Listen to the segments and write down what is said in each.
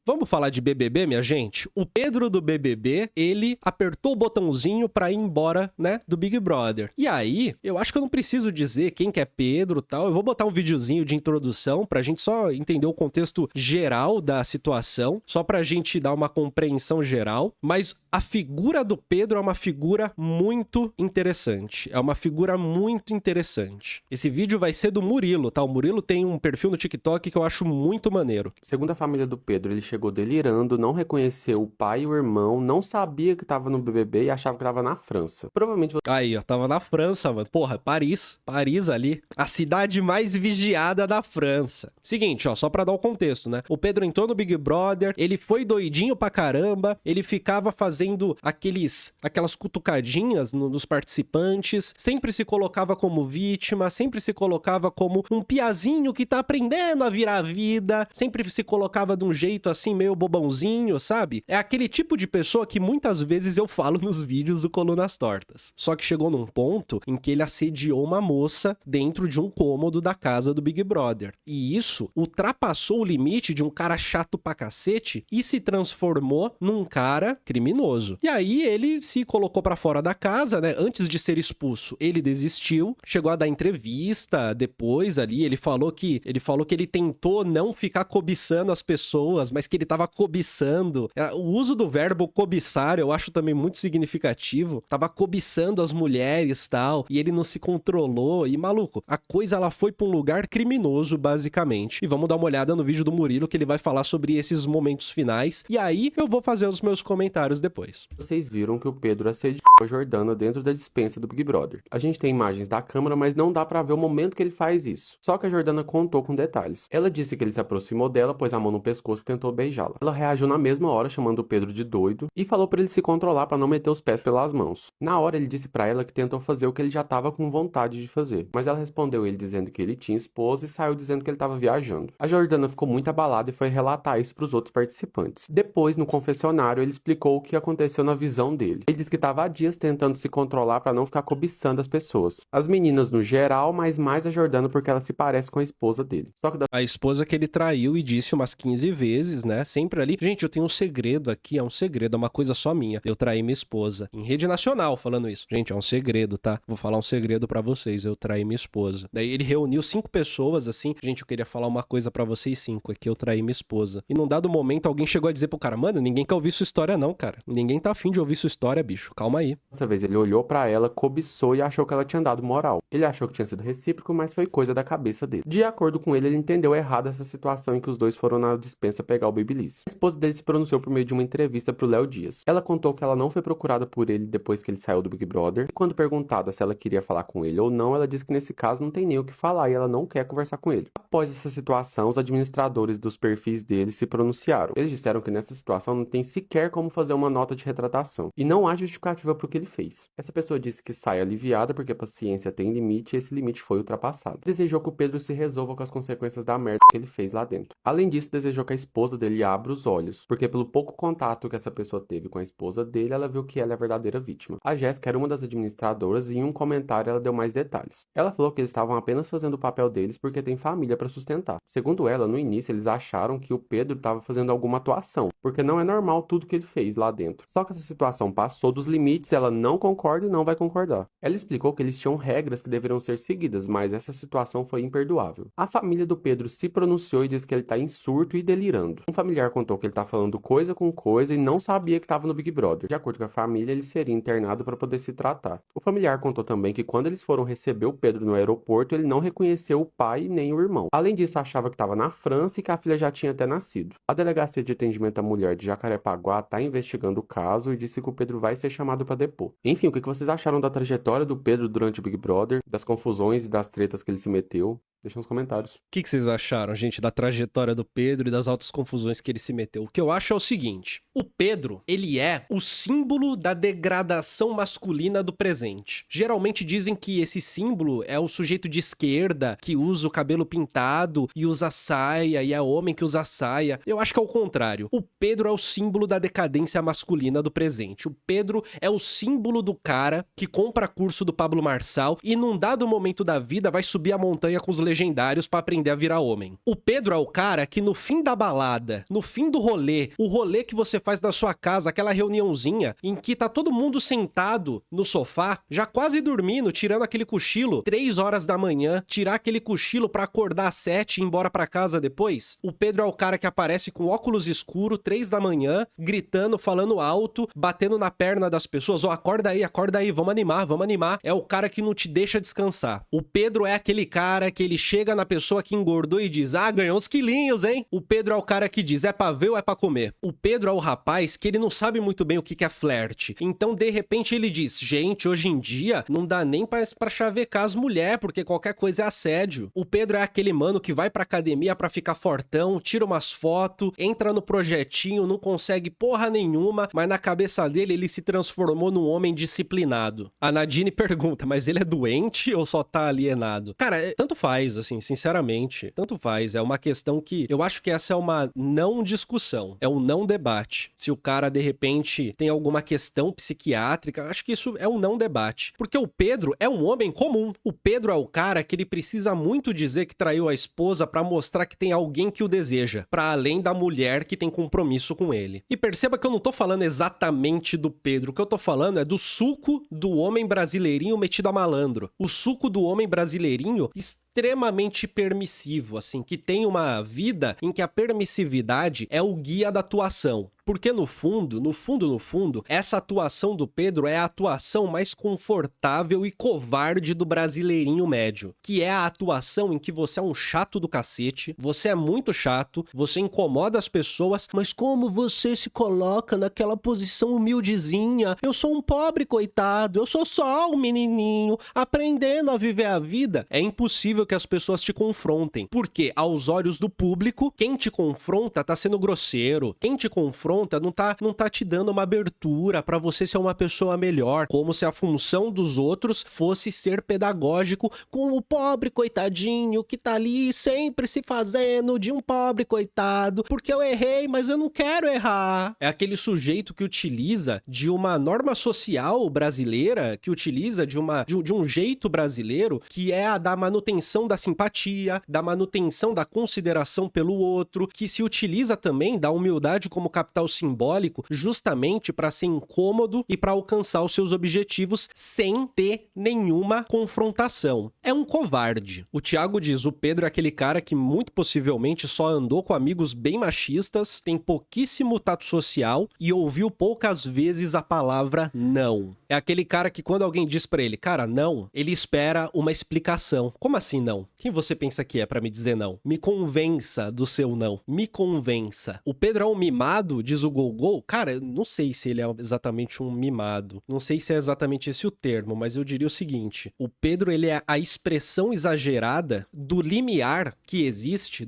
Vamos falar de BBB, minha gente? O Pedro do BBB, ele apertou o botãozinho pra ir embora, né, do Big Brother. E aí, eu acho que eu não preciso dizer quem que é Pedro e tal. Eu vou botar um videozinho de introdução pra gente só entender o contexto geral da situação, só pra gente dar uma compreensão geral. Mas a figura do Pedro é uma figura muito interessante. É uma figura muito interessante. Esse vídeo vai ser do Murilo, tá? O Murilo tem um perfil no TikTok que eu acho muito maneiro. Segundo a família do Pedro, ele chegou delirando, não reconheceu o pai e o irmão, não sabia que tava no BBB e achava que tava na França. Provavelmente Aí, ó, tava na França, mano. Porra, Paris. Paris ali. A cidade mais vigiada da França. Seguinte, ó, só pra dar o contexto, né? O Pedro entrou no Big Brother, ele foi doidinho pra caramba, ele ficava fazendo aquelas cutucadinhas nos participantes, sempre se colocava como vítima, sempre se colocava como um piazinho que tá aprendendo a virar a vida, sempre se colocava de um jeito assim, meio bobãozinho, sabe? É aquele tipo de pessoa que muitas vezes eu falo nos vídeos do Colunas Tortas. Só que chegou num ponto em que ele assediou uma moça dentro de um cômodo da casa do Big Brother. E isso ultrapassou o limite de um cara chato pra cacete e se transformou num cara criminoso. E aí ele se colocou pra fora da casa, né? Antes de ser expulso, ele desistiu, chegou a dar entrevista depois ali, ele falou que ele tentou não ficar cobiçando as pessoas, mas que ele tava cobiçando. O uso do verbo cobiçar eu acho também muito significativo. Tava cobiçando as mulheres e tal, e ele não se controlou. E, maluco, a coisa ela foi pra um lugar criminoso, basicamente. E vamos dar uma olhada no vídeo do Murilo, que ele vai falar sobre esses momentos finais. E aí eu vou fazer os meus comentários depois. vocês viram que o Pedro assediou a Jordana dentro da despensa do Big Brother. A gente tem imagens da câmera, mas não dá pra ver o momento que ele faz isso. Só que a Jordana contou com detalhes. Ela disse que ele se aproximou dela, pôs a mão no pescoço e tentou beijá-la. Ela reagiu na mesma hora, chamando o Pedro de doido, e falou pra ele se controlar pra não meter os pés pelas mãos. Na hora ele disse pra ela que tentou fazer o que ele já tava com vontade de fazer, mas ela respondeu ele dizendo que ele tinha esposa e saiu dizendo que ele tava viajando. A Jordana ficou muito abalada e foi relatar isso pros outros participantes. Depois, no confessionário, ele explicou o que aconteceu na visão dele. Ele disse que tava há dias tentando se controlar pra não ficar cobiçando as pessoas. As meninas no geral, mas mais a Jordana porque ela se parece com a esposa dele. Só que A esposa que ele traiu e disse umas 15 vezes, né? Sempre ali. Gente, eu tenho um segredo aqui, é um segredo, é uma coisa só minha. Eu traí minha esposa. Em rede nacional falando isso. Gente, é um segredo, tá? Vou falar um segredo pra vocês. Eu traí minha esposa. Daí ele reuniu 5 pessoas assim. Gente, eu queria falar uma coisa pra vocês 5. É que eu traí minha esposa. E num dado momento alguém chegou a dizer pro cara: mano, ninguém quer ouvir sua história não, cara. Ninguém tá afim de ouvir sua história, bicho. Calma aí. dessa vez ele olhou pra ela, cobiçou e achou que ela tinha dado moral. Ele achou que tinha sido recíproco, mas foi coisa da cabeça dele. De acordo com ele entendeu errado essa situação em que os dois foram na despensa pegar o Babyliss. A esposa dele se pronunciou por meio de uma entrevista pro Léo Dias. Ela contou que ela não foi procurada por ele depois que ele saiu do Big Brother. E quando perguntada se ela queria falar com ele ou não, ela disse que nesse caso não tem nem o que falar e ela não quer conversar com ele. Após essa situação, os administradores dos perfis dele se pronunciaram. Eles disseram que nessa situação não tem sequer como fazer uma nota de retratação. E não há justificativa pro que ele fez. Essa pessoa disse que sai aliviada porque a paciência tem limite e esse limite foi ultrapassado. Desejou que o Pedro se resolva com as consequências da merda que ele fez lá dentro. Além disso, desejou que a esposa dele abra os olhos, porque pelo pouco contato que essa pessoa teve com a esposa dele, ela viu que ela é a verdadeira vítima. A Jéssica era uma das administradoras e em um comentário ela deu mais detalhes. Ela falou que eles estavam apenas fazendo o papel deles porque tem família para sustentar. Segundo ela, no início eles acharam que o Pedro estava fazendo alguma atuação, porque não é normal tudo que ele fez lá dentro. Só que essa situação passou dos limites, ela não concorda e não vai concordar. Ela explicou que eles tinham regras que deveriam ser seguidas, mas essa situação foi imperdoável. A família do Pedro se pronunciou e disse que ele tá em surto e delirando. Um familiar contou que ele tá falando coisa com coisa e não sabia que estava no Big Brother. De acordo com a família, ele seria internado para poder se tratar. O familiar contou também que quando eles foram receber o Pedro no aeroporto, ele não reconheceu o pai nem o irmão. Além disso, achava que estava na França e que a filha já tinha até nascido. A Delegacia de Atendimento à Mulher de Jacarepaguá tá investigando o caso e disse que o Pedro vai ser chamado para depor. Enfim, o que vocês acharam da trajetória do Pedro durante o Big Brother, das confusões e das tretas que ele se meteu? Deixa nos comentários. O que vocês acharam, gente, da trajetória do Pedro e das altas confusões que ele se meteu? O que eu acho é o seguinte: o Pedro, ele é o símbolo da degradação masculina do presente. Geralmente dizem que esse símbolo é o sujeito de esquerda que usa o cabelo pintado e usa saia, e é homem que usa saia. Eu acho que é o contrário. O Pedro é o símbolo da decadência masculina do presente. O Pedro é o símbolo do cara que compra curso do Pablo Marçal e num dado momento da vida vai subir a montanha com os legendários pra aprender a virar homem. O Pedro é o cara que no fim da balada, no fim do rolê, o rolê que você faz da sua casa, aquela reuniãozinha em que tá todo mundo sentado no sofá, já quase dormindo, tirando aquele cochilo, 3 horas da manhã, tirar aquele cochilo pra acordar às 7 e ir embora pra casa depois. O Pedro é o cara que aparece com óculos escuro, 3 da manhã, gritando, falando alto, batendo na perna das pessoas. Ó, acorda aí, vamos animar, vamos animar. É o cara que não te deixa descansar. O Pedro é aquele cara que ele chega na pessoa que engordou e diz, ah, ganhou uns quilinhos, hein? O Pedro é o cara que diz, é pra ver ou é pra comer? O Pedro é o rapaz que ele não sabe muito bem o que é flerte. Então, de repente, ele diz, gente, hoje em dia, não dá nem pra chavecar as mulheres, porque qualquer coisa é assédio. O Pedro é aquele mano que vai pra academia pra ficar fortão, tira umas fotos, entra no projetinho, não consegue porra nenhuma, mas na cabeça dele ele se transformou num homem disciplinado. A Nadine pergunta, mas ele é doente ou só tá alienado? Cara, tanto faz, assim, sinceramente, tanto faz. É uma questão que eu acho que essa é uma não discussão, é um não debate. Se o cara, de repente, tem alguma questão psiquiátrica, acho que isso é um não debate. Porque o Pedro é um homem comum. O Pedro é o cara que ele precisa muito dizer que traiu a esposa pra mostrar que tem alguém que o deseja, pra além da mulher que tem compromisso com ele. E perceba que eu não tô falando exatamente do Pedro, o que eu tô falando é do suco do homem brasileirinho metido a malandro. O suco do homem brasileirinho extremamente permissivo, assim, que tem uma vida em que a permissividade é o guia da atuação. Porque no fundo, essa atuação do Pedro é a atuação mais confortável e covarde do brasileirinho médio. Que é a atuação em que você é um chato do cacete, você é muito chato, você incomoda as pessoas, mas como você se coloca naquela posição humildezinha? Eu sou um pobre coitado, eu sou só um menininho, aprendendo a viver a vida. É impossível que as pessoas te confrontem. Porque, aos olhos do público, quem te confronta tá sendo grosseiro. Quem te confronta não tá te dando uma abertura pra você ser uma pessoa melhor, como se a função dos outros fosse ser pedagógico com o pobre coitadinho que tá ali sempre se fazendo de um pobre coitado, porque eu errei, mas eu não quero errar. É aquele sujeito que utiliza de uma norma social brasileira, que utiliza de um jeito brasileiro, que é a da manutenção da simpatia, da manutenção da consideração pelo outro, que se utiliza também da humildade como capital simbólico justamente para ser incômodo e para alcançar os seus objetivos sem ter nenhuma confrontação. É um covarde. O Thiago diz, o Pedro é aquele cara que muito possivelmente só andou com amigos bem machistas, tem pouquíssimo tato social e ouviu poucas vezes a palavra não. É aquele cara que quando alguém diz pra ele, cara, não, ele espera uma explicação. Como assim não? Quem você pensa que é pra me dizer não? Me convença do seu não. Me convença. O Pedro é um mimado, diz o Gogol. Cara, eu não sei se ele é exatamente um mimado. Não sei se é exatamente esse o termo, mas eu diria o seguinte. O Pedro, ele é a expressão exagerada do limiar que existe,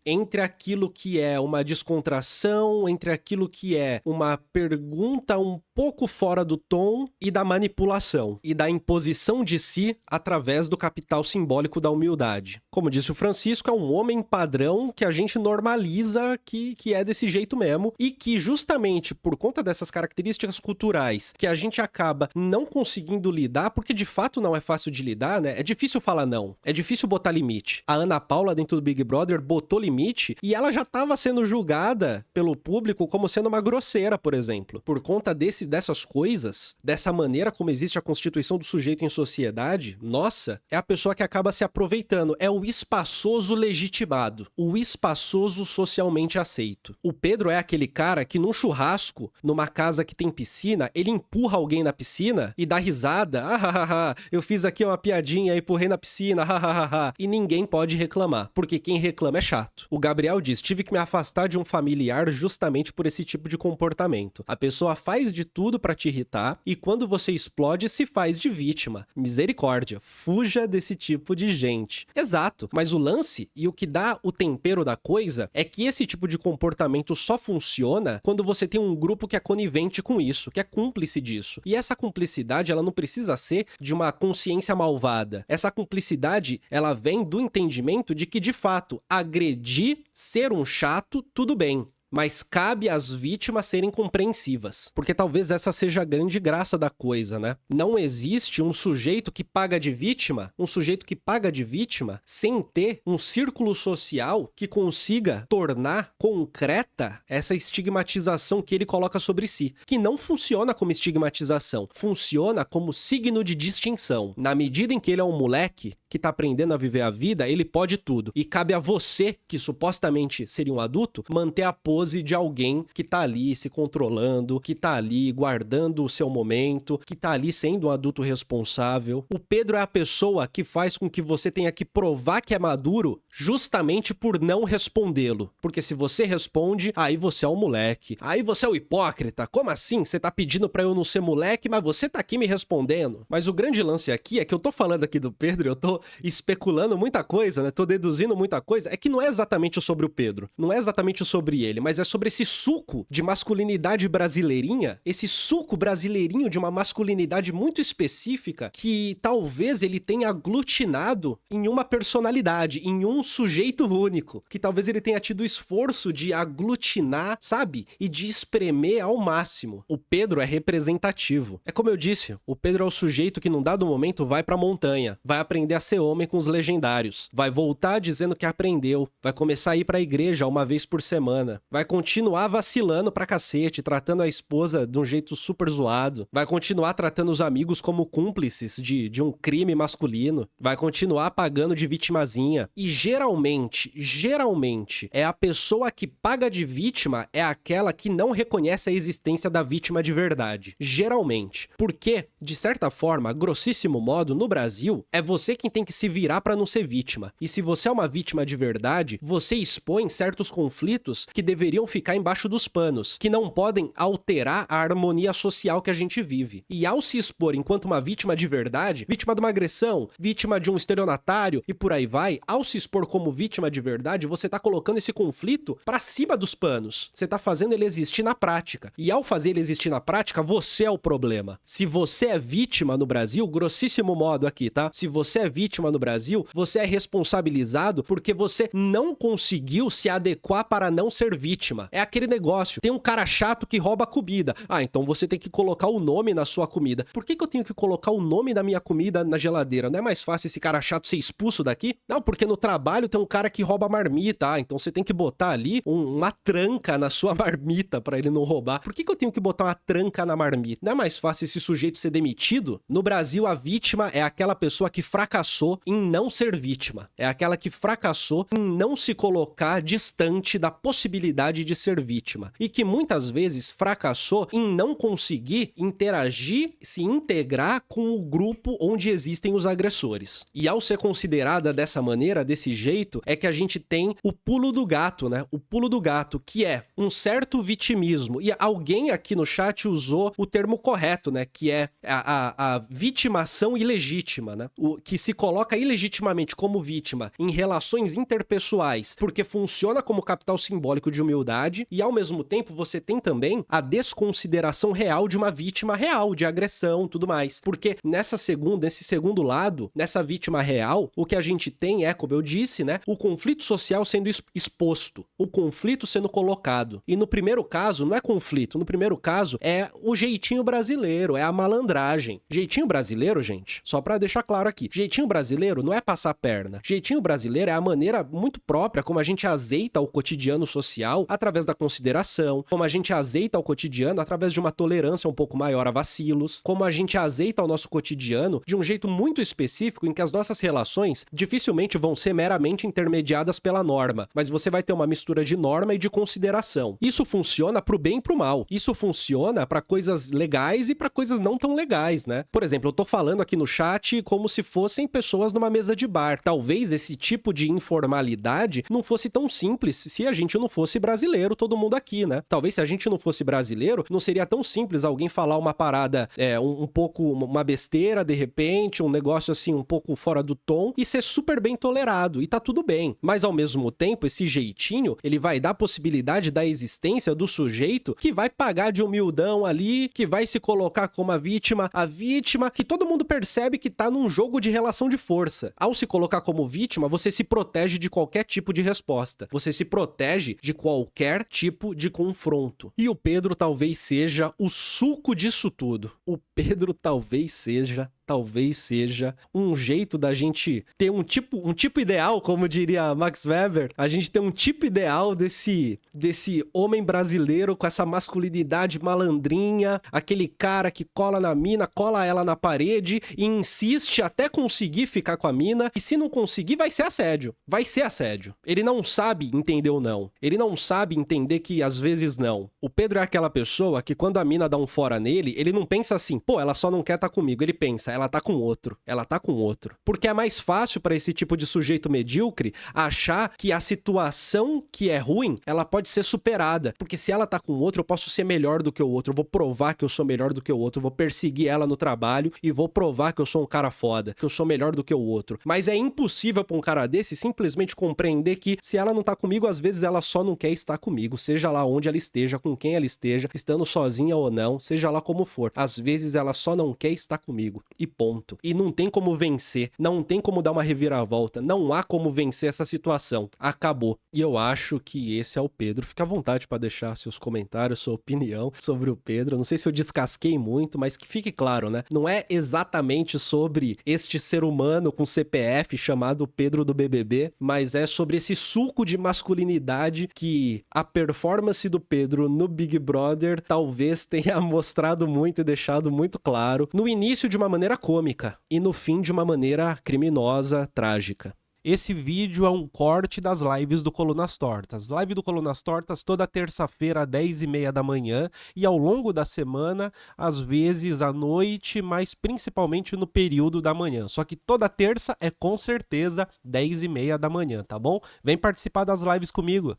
entre aquilo que é uma descontração, entre aquilo que é uma pergunta um pouco fora do tom e da manipulação e da imposição de si através do capital simbólico da humildade. Como disse o Francisco, é um homem padrão que a gente normaliza que é desse jeito mesmo e que justamente por conta dessas características culturais que a gente acaba não conseguindo lidar, porque de fato não é fácil de lidar, né? É difícil falar não, é difícil botar limite. A Ana Paula dentro do Big Brother botou limite e ela já estava sendo julgada pelo público como sendo uma grosseira, por exemplo. Por conta dessas coisas, dessa maneira como existe a constituição do sujeito em sociedade, nossa, é a pessoa que acaba se aproveitando. É o espaçoso legitimado, o espaçoso socialmente aceito. O Pedro é aquele cara que num churrasco, numa casa que tem piscina, ele empurra alguém na piscina e dá risada. Eu fiz aqui uma piadinha, empurrei na piscina, e ninguém pode reclamar, porque quem reclama é chato. O Gabriel diz, tive que me afastar de um familiar justamente por esse tipo de comportamento. A pessoa faz de tudo pra te irritar e quando você explode se faz de vítima. Misericórdia, fuja desse tipo de gente. Exato, mas o lance e o que dá o tempero da coisa é que esse tipo de comportamento só funciona quando você tem um grupo que é conivente com isso, que é cúmplice disso. E essa cumplicidade, ela não precisa ser de uma consciência malvada. Essa cumplicidade, ela vem do entendimento de que, de fato, agredir, ser um chato, tudo bem. mas cabe às vítimas serem compreensivas. Porque talvez essa seja a grande graça da coisa, né? Não existe um sujeito que paga de vítima, sem ter um círculo social que consiga tornar concreta essa estigmatização que ele coloca sobre si. Que não funciona como estigmatização, funciona como signo de distinção. Na medida em que ele é um moleque que tá aprendendo a viver a vida, ele pode tudo. E cabe a você, que supostamente seria um adulto, manter a pose de alguém que tá ali se controlando, que tá ali guardando o seu momento, que tá ali sendo um adulto responsável. O Pedro é a pessoa que faz com que você tenha que provar que é maduro justamente por não respondê-lo. Porque se você responde, aí você é um moleque. Aí você é o hipócrita. Como assim? Você tá pedindo pra eu não ser moleque, mas você tá aqui me respondendo. Mas o grande lance aqui é que eu tô falando aqui do Pedro, eu tô especulando muita coisa, né? Tô deduzindo muita coisa. É que não é exatamente sobre o Pedro. Não é exatamente sobre ele, mas é sobre esse suco de masculinidade brasileirinha, esse suco brasileirinho de uma masculinidade muito específica que talvez ele tenha aglutinado em uma personalidade, em um sujeito único, que talvez ele tenha tido o esforço de aglutinar, sabe? E de espremer ao máximo. O Pedro é representativo. É como eu disse, o Pedro é o sujeito que num dado momento vai pra montanha, vai aprender a ser homem com os legendários, vai voltar dizendo que aprendeu, vai começar a ir pra igreja uma vez por semana, vai continuar vacilando pra cacete, tratando a esposa de um jeito super zoado, vai continuar tratando os amigos como cúmplices de um crime masculino, vai continuar pagando de vitimazinha. E geralmente, é a pessoa que paga de vítima é aquela que não reconhece a existência da vítima de verdade. Geralmente. Porque, de certa forma, grossíssimo modo, no Brasil, é você quem tem que se virar pra não ser vítima. E se você é uma vítima de verdade, você expõe certos conflitos que deveriam ficar embaixo dos panos, que não podem alterar a harmonia social que a gente vive. E ao se expor enquanto uma vítima de verdade, vítima de uma agressão, vítima de um estelionatário e por aí vai, ao se expor como vítima de verdade, você tá colocando esse conflito pra cima dos panos. Você tá fazendo ele existir na prática. E ao fazer ele existir na prática, você é o problema. Se você é vítima no Brasil, grossíssimo modo aqui, tá? Se você é vítima no Brasil, você é responsabilizado porque você não conseguiu se adequar para não ser vítima. É aquele negócio. Tem um cara chato que rouba comida. Ah, então você tem que colocar o nome na sua comida. Por que eu tenho que colocar o nome da minha comida na geladeira? Não é mais fácil esse cara chato ser expulso daqui? Não, porque no trabalho tem um cara que rouba marmita. Ah, então você tem que botar ali uma tranca na sua marmita para ele não roubar. Por que eu tenho que botar uma tranca na marmita? Não é mais fácil esse sujeito ser demitido? No Brasil, a vítima é aquela pessoa que fracassou em não ser vítima. É aquela que fracassou em não se colocar distante da possibilidade de ser vítima. E que muitas vezes fracassou em não conseguir interagir, se integrar com o grupo onde existem os agressores. E ao ser considerada dessa maneira, desse jeito, é que a gente tem o pulo do gato, né? O pulo do gato, que é um certo vitimismo. E alguém aqui no chat usou o termo correto, né? Que é a vitimação ilegítima, né? O que se coloca ilegitimamente como vítima em relações interpessoais, porque funciona como capital simbólico de humildade, e ao mesmo tempo você tem também a desconsideração real de uma vítima real, de agressão, tudo mais. Porque nesse segundo lado, nessa vítima real, o que a gente tem é, como eu disse, né, o conflito social sendo exposto, o conflito sendo colocado. E no primeiro caso, não é conflito, no primeiro caso é o jeitinho brasileiro, é a malandragem. Jeitinho brasileiro, gente, só pra deixar claro aqui, jeitinho brasileiro não é passar perna. Jeitinho brasileiro é a maneira muito própria como a gente azeita o cotidiano social através da consideração, como a gente azeita o cotidiano através de uma tolerância um pouco maior a vacilos, como a gente azeita o nosso cotidiano de um jeito muito específico em que as nossas relações dificilmente vão ser meramente intermediadas pela norma, mas você vai ter uma mistura de norma e de consideração. Isso funciona pro bem e pro mal. Isso funciona pra coisas legais e pra coisas não tão legais, né? Por exemplo, eu tô falando aqui no chat como se fossem pessoas numa mesa de bar. Talvez esse tipo de informalidade não fosse tão simples se a gente não fosse brasileiro, todo mundo aqui, né? Talvez se a gente não fosse brasileiro, não seria tão simples alguém falar uma parada, um pouco, uma besteira, de repente, um negócio assim, um pouco fora do tom, e ser super bem tolerado, e tá tudo bem. Mas ao mesmo tempo, esse jeitinho, ele vai dar a possibilidade da existência do sujeito que vai pagar de humildão ali, que vai se colocar como a vítima que todo mundo percebe que tá num jogo de relação de força. Ao se colocar como vítima, você se protege de qualquer tipo de resposta. Você se protege de qualquer qualquer tipo de confronto. E o Pedro talvez seja o suco disso tudo. O Pedro talvez seja um jeito da gente ter um tipo ideal, como diria Max Weber, a gente ter um tipo ideal desse homem brasileiro com essa masculinidade malandrinha, aquele cara que cola na mina, cola ela na parede e insiste até conseguir ficar com a mina, e se não conseguir vai ser assédio. Vai ser assédio. Ele não sabe entender o não. Ele não sabe entender que às vezes não. O Pedro é aquela pessoa que quando a mina dá um fora nele, ele não pensa assim, pô, ela só não quer estar comigo. Ele pensa, ela tá com outro. Ela tá com outro. Porque é mais fácil pra esse tipo de sujeito medíocre achar que a situação que é ruim, ela pode ser superada. Porque se ela tá com outro, eu posso ser melhor do que o outro. Eu vou provar que eu sou melhor do que o outro. Eu vou perseguir ela no trabalho e vou provar que eu sou um cara foda. Que eu sou melhor do que o outro. Mas é impossível pra um cara desse simplesmente compreender que se ela não tá comigo, às vezes ela só não quer estar comigo. Seja lá onde ela esteja, com quem ela esteja, estando sozinha ou não, seja lá como for. Às vezes ela só não quer estar comigo. E ponto. E não tem como vencer, não tem como dar uma reviravolta, não há como vencer essa situação. Acabou. E eu acho que esse é o Pedro. Fica à vontade para deixar seus comentários, sua opinião sobre o Pedro. Não sei se eu descasquei muito, mas que fique claro, né? Não é exatamente sobre este ser humano com CPF chamado Pedro do BBB, mas é sobre esse suco de masculinidade que a performance do Pedro no Big Brother talvez tenha mostrado muito e deixado muito claro. No início de uma maneira cômica e no fim de uma maneira criminosa, trágica. Esse vídeo é um corte das lives do Colunas Tortas. Live do Colunas Tortas toda terça-feira, às 10h30 da manhã, e ao longo da semana, às vezes à noite, mas principalmente no período da manhã. Só que toda terça é com certeza 10h30 da manhã, tá bom? Vem participar das lives comigo.